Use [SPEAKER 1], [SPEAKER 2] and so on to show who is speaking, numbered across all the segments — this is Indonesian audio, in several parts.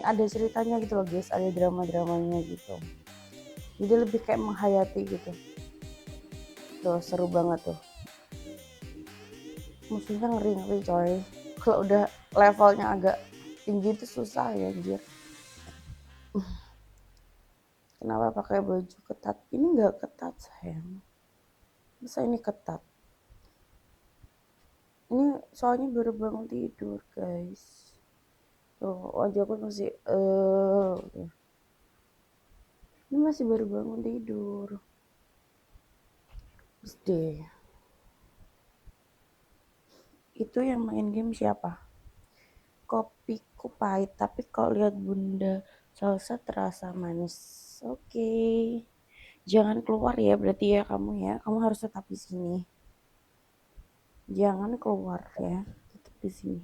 [SPEAKER 1] ada ceritanya gitu loh guys, ada drama-dramanya gitu, jadi lebih kayak menghayati gitu. Tuh seru banget tuh, musuhnya ngeri-ngeri coy, kalau udah levelnya agak tinggi itu susah ya anjir. Kenapa pakai baju ketat? Ini nggak ketat sayang, masa ini ketat? Ini soalnya baru bangun tidur guys, tuh wajahku masih ini masih baru bangun tidur. Terus deh, itu yang main game siapa? Kopiku pahit, tapi kalau lihat Bunda Salsa terasa manis. Oke, jangan keluar ya berarti ya kamu ya. Kamu harus tetap di sini. Jangan keluar ya, tetap di sini.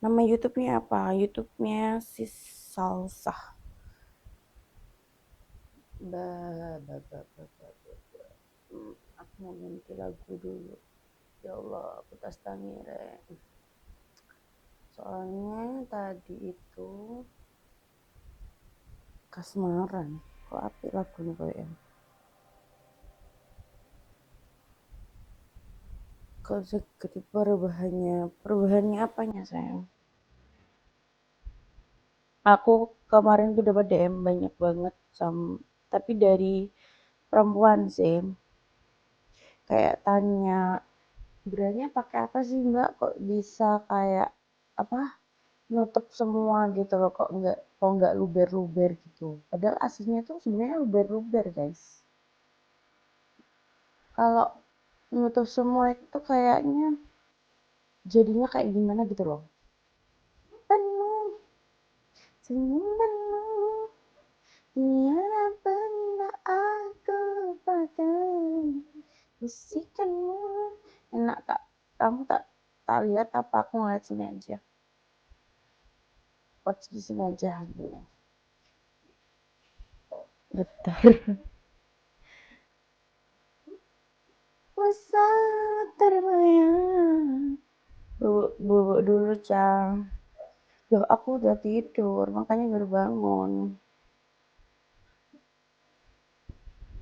[SPEAKER 1] Nama YouTube-nya apa? YouTube-nya Sis Salsa. Aku mau ganti lagu dulu. Ya Allah, aku tas tangire. Soalnya tadi itu kasmaran. Kok api lagunya kayaknya. Kok segede perubahannya apanya sayang? Aku kemarin tuh dapat DM banyak banget tapi dari perempuan sih, kayak tanya beranya pakai apa sih mbak, kok bisa kayak apa nutup semua gitu loh, kok nggak luber-luber gitu, padahal aslinya tuh sebenarnya luber-luber guys. Kalau nutup semua itu kayaknya jadinya kayak gimana gitu loh, penuh senyumanmu, tiada pernah aku lupakan bisikanmu. Enak tak? Kamu tak lihat apa aku ngeliat sini aja? Watch di sini aja. Betul. Pesawat terbayang. Bubuk dulu, Cang. Loh, aku udah tidur, makanya baru bangun.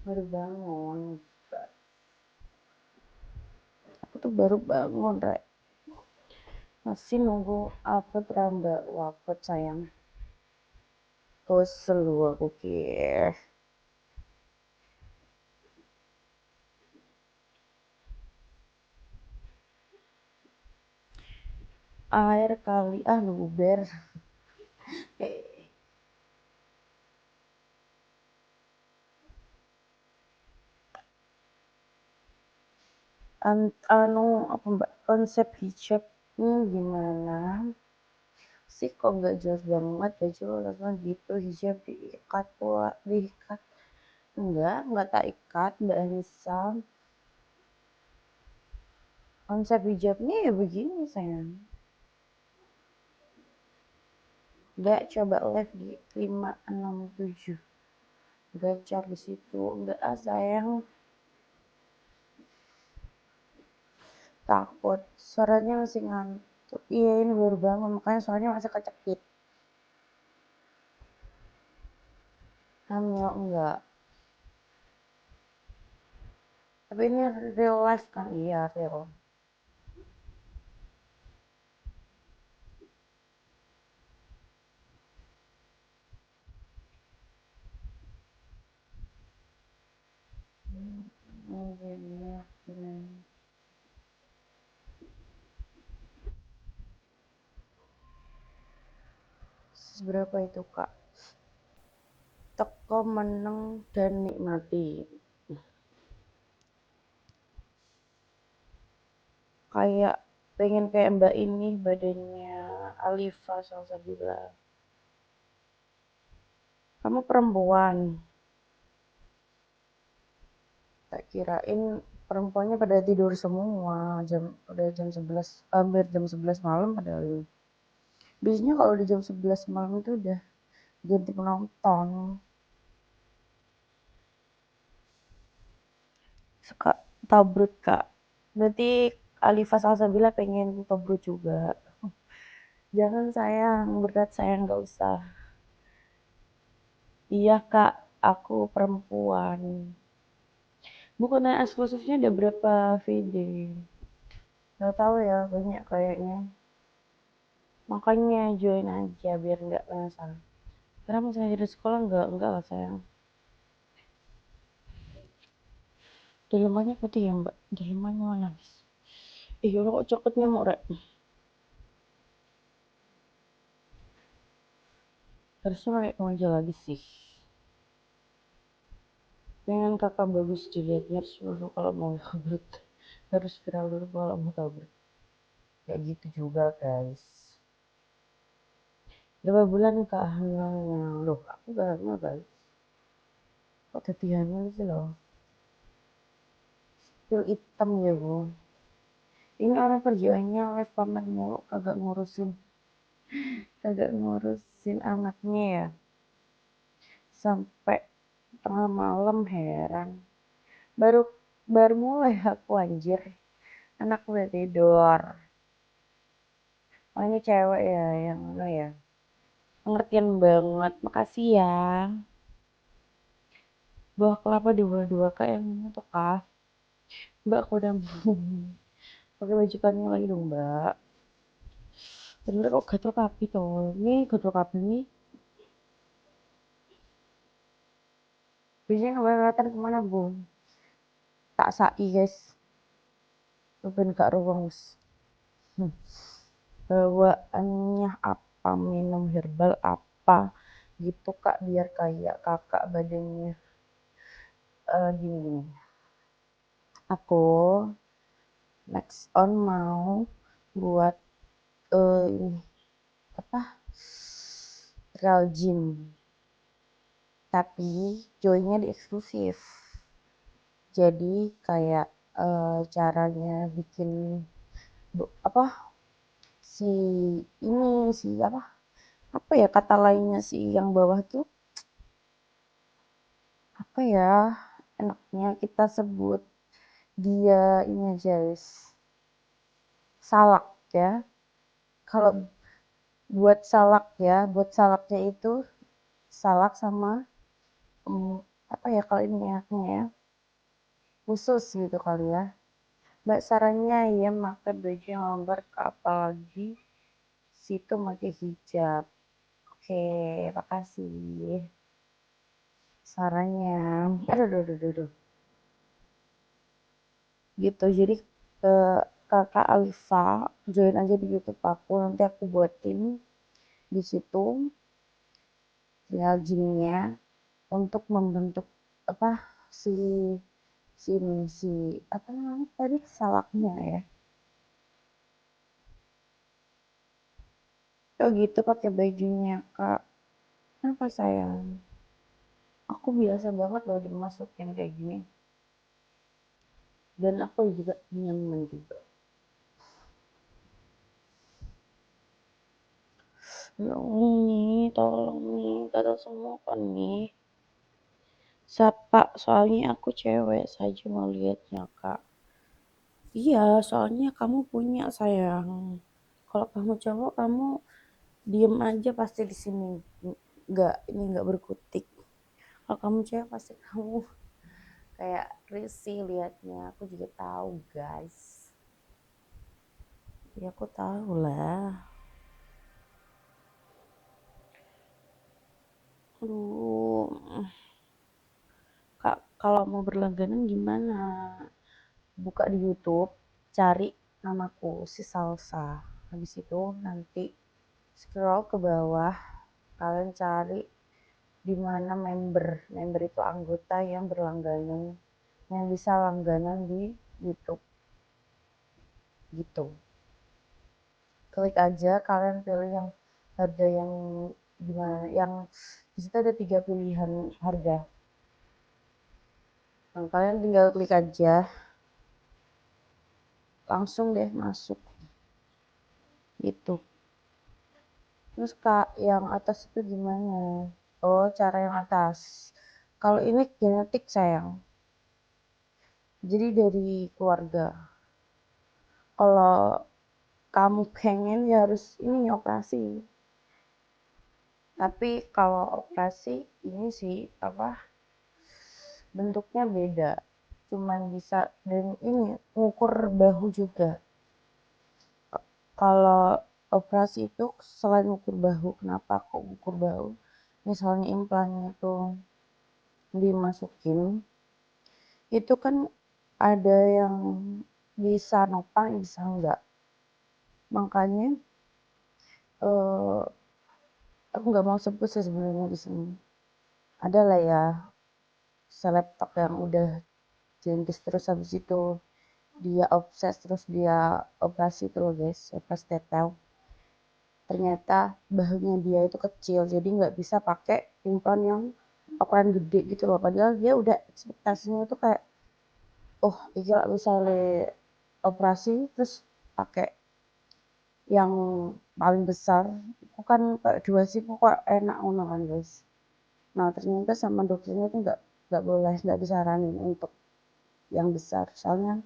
[SPEAKER 1] Baru bangun. Aku tuh baru bangun, Rek. Masih nunggu upload Rambak Wapet, sayang. Kesel aku kira. Air kali, luber. Apa mbak, konsep hijab ini gimana sih, kok nggak jelas banget baju lo langsung gitu, hijab diikat pula, diikat nggak tak ikat mbak Anissa. Konsep hijabnya ya begini sayang, nggak coba live di 567 gacor di situ, nggak sayang, takut suaranya masih ngantuk. Iya ini baru bangun makanya suaranya masih kecekit. Hamil enggak, tapi ini real life kan? Iya real. Seberapa itu kak? Teko meneng dan nikmati. Kayak pengen kayak mbak ini badannya, Alifa Salsabila. Kamu perempuan, tak kirain perempuannya pada tidur semua, udah jam 11, hampir jam 11 malam padahal. Biasanya kalau udah jam 11 malam itu udah ganti penonton. Suka tabrut kak, berarti Alifa Salsabila pengen tabrut juga. Jangan sayang, berat sayang, nggak usah. Iya kak, aku perempuan. Bukannya eksklusifnya ada berapa VD? Gak tahu ya, banyak kayaknya. Makanya join aja biar nggak penasaran. Karena misalnya dari sekolah enggak lah sayang. Dalamannya putih ya mbak, dalamannya mana? Iya kok coklatnya mau rek. Harusnya pakai kemeja lagi sih. Pengen kakak bagus dilihatnya dulu kalau mau kabur. Harus viral dulu kalau mau kabur. Kayak gitu juga guys. Berapa bulan kak hamilnya? Loh aku gak hamil guys. Kok jadi hamil sih loh? Pil hitam ya bu. Ini orang kerjaannya live pamer mulu, kagak ngurusin anaknya ya. Sampai tengah malam heran. Baru baru mulai aku anjir. Anak udah tidur. Oh ini cewek ya yang mana ya? Pengertian banget. Makasih ya. Buah kelapa di bawah dua kak yang ini tuh kak. Mbak aku udah pakai baju kannya lagi dong mbak. Bener kok gatel kaki tuh. Ini gatel kaki nih. Biasanya kelihatan kemana bu? Tak sai guys. Ben gak ruang. Bawaannya apa? Minum herbal apa? Gitu kak biar kayak kakak badannya. Gini. Aku next on mau buat ini apa? Real gym. Tapi joinnya di eksklusif. Jadi kayak caranya bikin apa si ini si apa ya kata lainnya si yang bawah tuh apa ya enaknya kita sebut dia ini aja guys salak ya kalau buat salaknya itu salak sama apa ya kalau ini enaknya ya khusus gitu kali ya mbak sarannya ya pakai baju yang lembar apalagi situ pakai hijab oke makasih sarannya aduh gitu jadi ke kakak Alifa join aja di YouTube aku nanti aku buatin di situ real gymnya untuk membentuk apa si si apa namanya tadi salaknya ya oh gitu pakai bajunya kak kenapa sayang aku biasa banget loh dimasukin kayak gini dan aku juga nyaman juga tolong nih tolong nih kata semua kan nih sapa soalnya aku cewek saja mau lihatnya kak iya soalnya kamu punya sayang kalau kamu cowok kamu diem aja pasti di sini nggak berkutik kalau kamu cewek pasti kamu kayak risih liatnya aku juga tahu guys ya aku tahu lah aduh kak kalau mau berlangganan gimana buka di YouTube cari namaku si Salsa habis itu nanti scroll ke bawah kalian cari di mana member itu anggota yang berlangganan yang bisa langganan di YouTube gitu klik aja kalian pilih yang harga yang gimana yang di situ ada 3 pilihan harga nah, kalian tinggal klik aja langsung deh masuk gitu terus kak yang atas itu gimana oh cara yang atas kalau ini genetik sayang jadi dari keluarga kalau kamu pengen ya harus ini operasi. Tapi kalau operasi ini sih apa bentuknya beda, cuman bisa dan ini ngukur bahu juga. Kalau operasi itu selain ukur bahu, kenapa kok ukur bahu? Misalnya implannya itu dimasukin, itu kan ada yang bisa nopang, bisa enggak. Makanya eh, aku nggak mau sebut sih sebenarnya di sini. Ada lah ya selebgram yang udah jentis terus habis itu dia obses terus dia operasi tuh loh guys, operasi tetel. Ternyata bahunya dia itu kecil jadi nggak bisa pakai implan yang ukuran gede gitu loh, padahal dia udah ekspektasinya itu kayak oh iya bisa operasi terus pakai yang paling besar itu kan kayak dua sih kok enak ngono kan guys. Nah ternyata sama dokternya itu nggak boleh, nggak disaranin untuk yang besar soalnya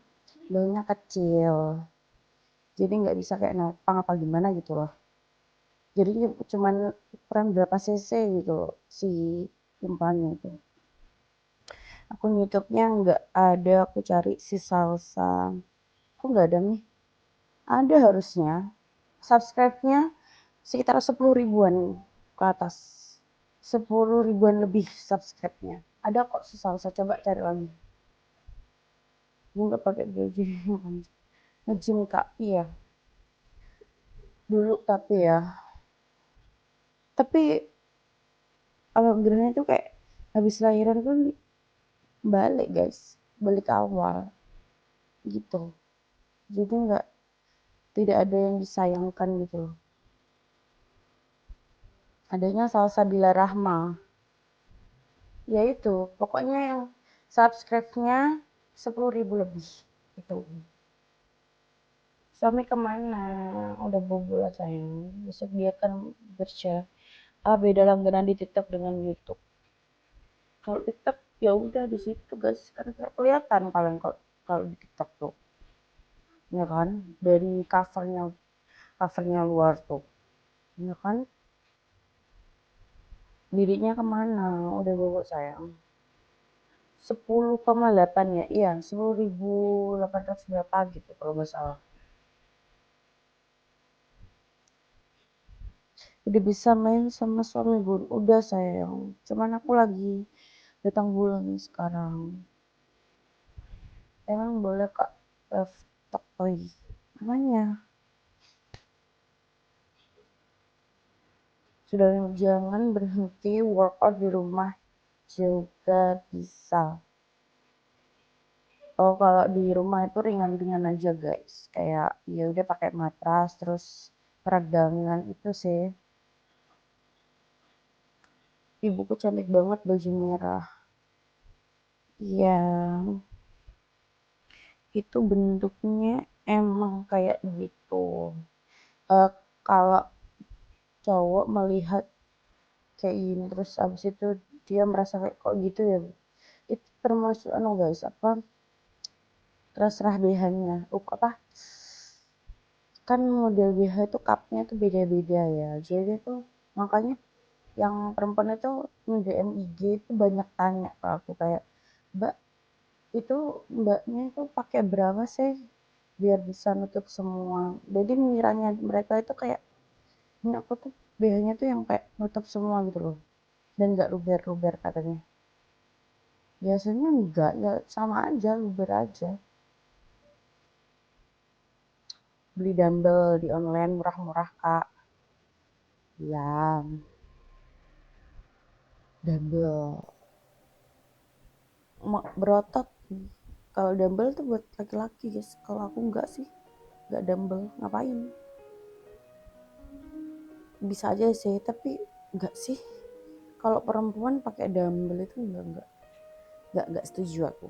[SPEAKER 1] bahunya kecil jadi nggak bisa kayak nopang apa gimana gitu loh. Jadi cuman ukuran berapa cc gitu si implannya itu. Akun YouTube-nya nggak ada, aku cari si Salsa. Kok nggak ada nih? Ada harusnya. Subscribe-nya sekitar 10 ribuan ke atas. 10 ribuan lebih subscribe-nya. Ada kok si Salsa, coba cari lagi. Gue nggak pakai gaji. Nge-gym kak, iya. Dulu tapi ya. Tapi alhamdulillah itu kayak habis lahiran pun balik guys. Balik awal gitu. Jadi nggak tidak ada yang disayangkan gitu loh. Adanya Salsabila Rahma, yaitu pokoknya yang subscribe-nya 10 ribu lebih itu. Suami kemana? Udah bobo lah sayang, besok dia kan bershare. Beda langganan di TikTok dengan YouTube. Kalau TikTok ya udah di situ guys, kan kelihatan kalian kalau di TikTok tuh ya kan dari covernya luar tuh ya kan. Dirinya kemana? Udah bobo sayang. 10,8 ya, iya 10.800 berapa gitu kalau nggak salah. Udah bisa main sama suami bun, udah sayang. Cuman aku lagi datang bulan sekarang. Emang boleh kak tok toy? Namanya sudah jangan berhenti workout di rumah juga bisa. Oh kalau di rumah itu ringan-ringan aja guys. Kayak ya udah pakai matras terus peragangan itu sih. Ibuku cantik banget baju merah. Iya, itu bentuknya emang kayak gitu. Eh, kalau cowok melihat kayak gini terus abis itu dia merasa kayak kok gitu ya. Itu termasuk anu guys, apa terserah BH-nya. Apa kan model BH itu cupnya tuh beda-beda ya. Jadi tuh makanya yang perempuan itu DM IG itu banyak tanya ke aku kayak Mbak itu mbaknya itu pakai berapa sih biar bisa nutup semua. Jadi ngiranya mereka itu kayak ini aku tuh BH-nya tuh yang kayak nutup semua gitu loh dan nggak luber-luber katanya. Biasanya enggak ya, sama aja luber aja. Beli dumbbell di online murah-murah kak. Ya dumbbell berotot. Kalau dumbbell tuh buat laki-laki guys, kalau aku enggak sih, enggak dumbbell ngapain. Bisa aja sih tapi enggak sih, kalau perempuan pakai dumbbell itu enggak setuju aku.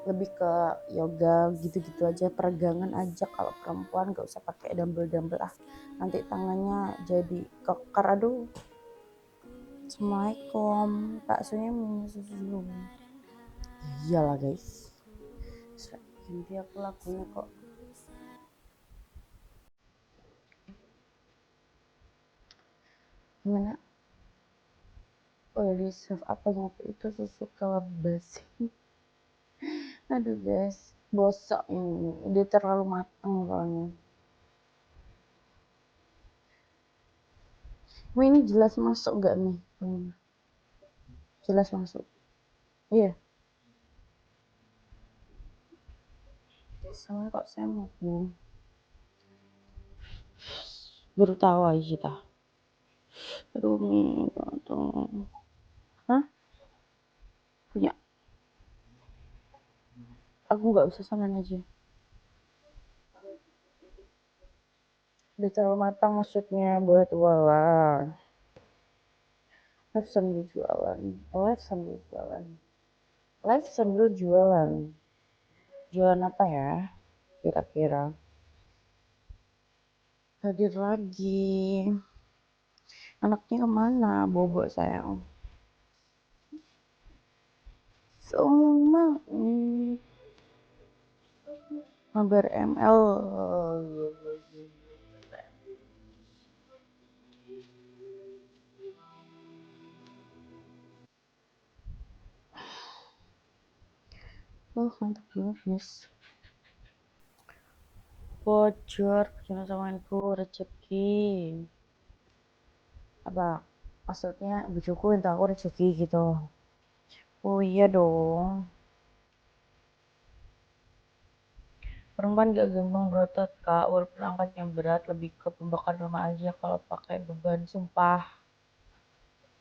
[SPEAKER 1] Lebih ke yoga gitu-gitu aja, peregangan aja. Kalau perempuan enggak usah pakai dumbbell ah, nanti tangannya jadi kekar. Aduh. Assalamualaikum Kak Sunya minum susu dulu. Iyalah guys, ganti aku lagunya kok. Gimana? Oh, di serve apanya tuh? Itu susu kelebas. Aduh guys, bosak ini. Udah terlalu matang soalnya. Ini jelas masuk gak nih? Jelas masuk. Iya. Soalnya kok saya mau baru tahu aja kita. Aduh, tuh. Hah? Punya. Aku nggak usah samain aja. Udah terlalu matang maksudnya buat jualan. Live sambil jualan. Live sambil jualan. Live sambil jualan. Jualan apa ya? Kira-kira. Hadir lagi. Anaknya kemana? Bobo sayang. Semua mabar ML. Oh, mantap banget guys. Bocor jangan samainku rezeki. Apa maksudnya bujuku minta aku rezeki gitu? Oh iya dong. Perempuan gak gampang berotot kak, walaupun angkatnya berat, lebih ke pembakar lemak aja kalau pakai beban, sumpah.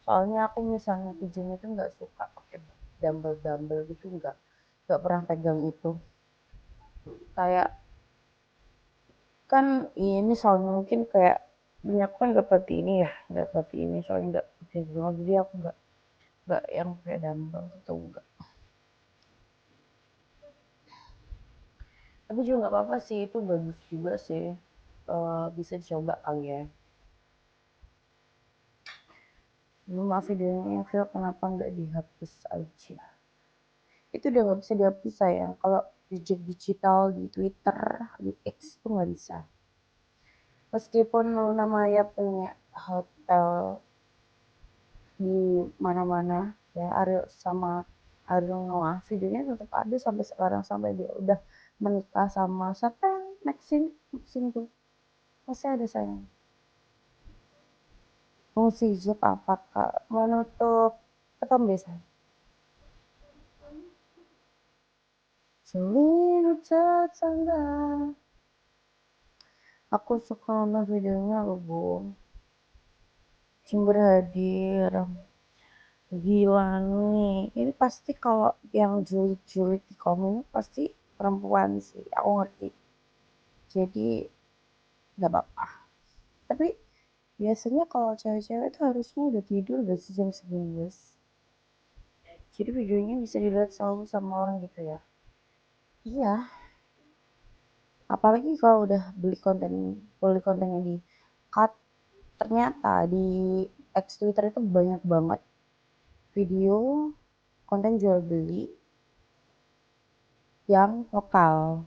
[SPEAKER 1] Soalnya aku misalnya ke gym itu nggak suka pakai dumbbell gitu, nggak pernah pegang itu. Kayak kan ini soalnya mungkin kayak punya aku kan nggak seperti ini ya, nggak seperti ini soalnya nggak banget, jadi aku nggak yang pakai dumbbell atau enggak. Tapi juga nggak apa-apa sih, itu bagus juga sih. Bisa dicoba kali ya. Maaf videonya Phil, kenapa nggak dihapus aja? Itu udah nggak bisa dihapus sayang. Kalau jejak digital di Twitter, di X itu nggak bisa. Meskipun Luna Maya punya hotel di mana-mana, ya Ariel sama Ariel Noah, videonya tetap ada sampai sekarang, sampai dia udah menikah sama siapa? Maxine tuh masih ada sayang. Fungsi hijab apakah menutup ketom desa? Selimut tetangga. Aku suka nonton videonya loh, Bu. Sumber hadir. Gila nih. Ini pasti kalau yang julid-julid di komen pasti perempuan sih. Aku ngerti. Jadi nggak apa-apa. Tapi biasanya kalau cewek-cewek itu harusnya udah tidur udah jam 11. Jadi videonya bisa dilihat selalu sama orang gitu ya. Iya, apalagi kalau udah beli kontennya di cut, ternyata di X Twitter itu banyak banget video konten jual beli yang lokal,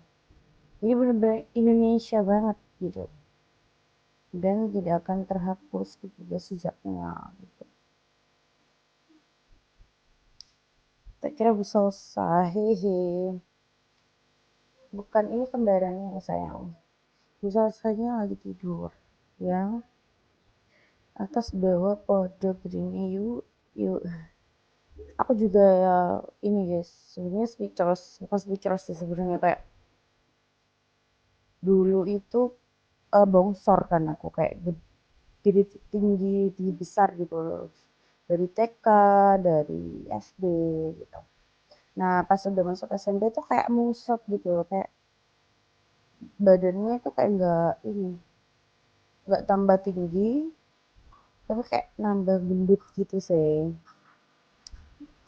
[SPEAKER 1] jadi bener-bener Indonesia banget gitu, dan tidak akan terhapus juga sejaknya gitu. Tak kira bisa selesai, hehe. Bukan, ini kendaraannya sayang. Bisa saja lagi tidur ya. Atas bawah podo begini, yuk yuk. Aku juga ya, ini guys, sebenarnya speechless, bukan speechless sih sebenarnya, kayak dulu itu bongsor kan aku, kayak jadi tinggi tinggi besar gitu loh, dari TK, dari SD gitu. Nah pas udah masuk SMP tuh kayak musot gitu loh, kayak badannya tuh kayak nggak tambah tinggi, tapi kayak nambah gendut gitu sih.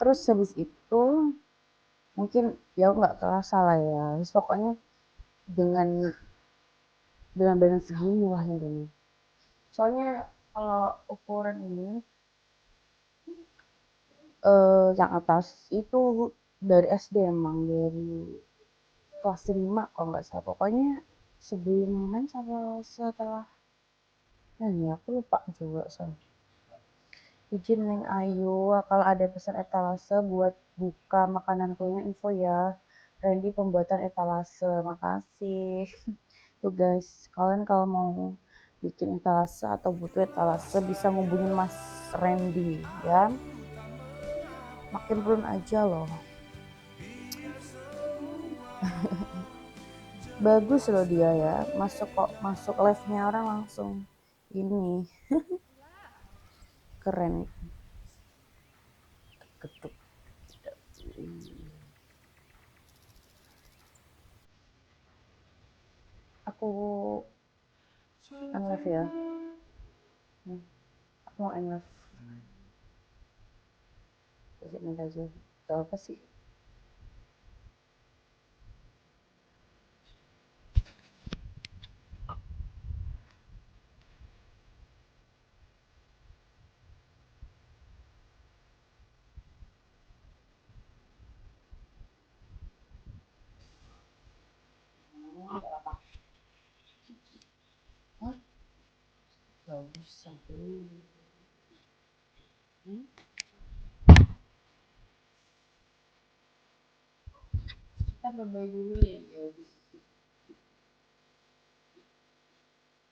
[SPEAKER 1] Terus habis itu mungkin ya nggak kerasa lah ya. Terus pokoknya dengan badan segini lah intinya. Soalnya kalau ukuran ini yang atas itu dari SD, emang dari kelas 5 kalau nggak salah. Pokoknya sebelum main sama setelah, nah ya aku lupa juga soalnya. Izin Neng Ayu, kalau ada pesan etalase buat buka makanan kuenya info ya. Randy pembuatan etalase, makasih. Tuh guys, kalian kalau mau bikin etalase atau butuh etalase bisa ngubungin Mas Randy ya. Makin run aja loh. Bagus loh dia ya, masuk live-nya orang langsung ini keren. Ketuk. Aku live ya. Aku mau live. Jadi aja. Gak apa sih? Hah? Gak bisa. Kita bye dulu ya.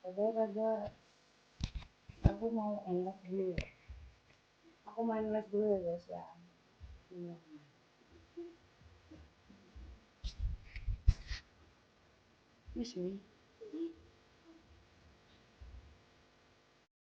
[SPEAKER 1] Ada. Aku mau live dulu. Aku main live dulu ya guys ya. Iya. Yes, me.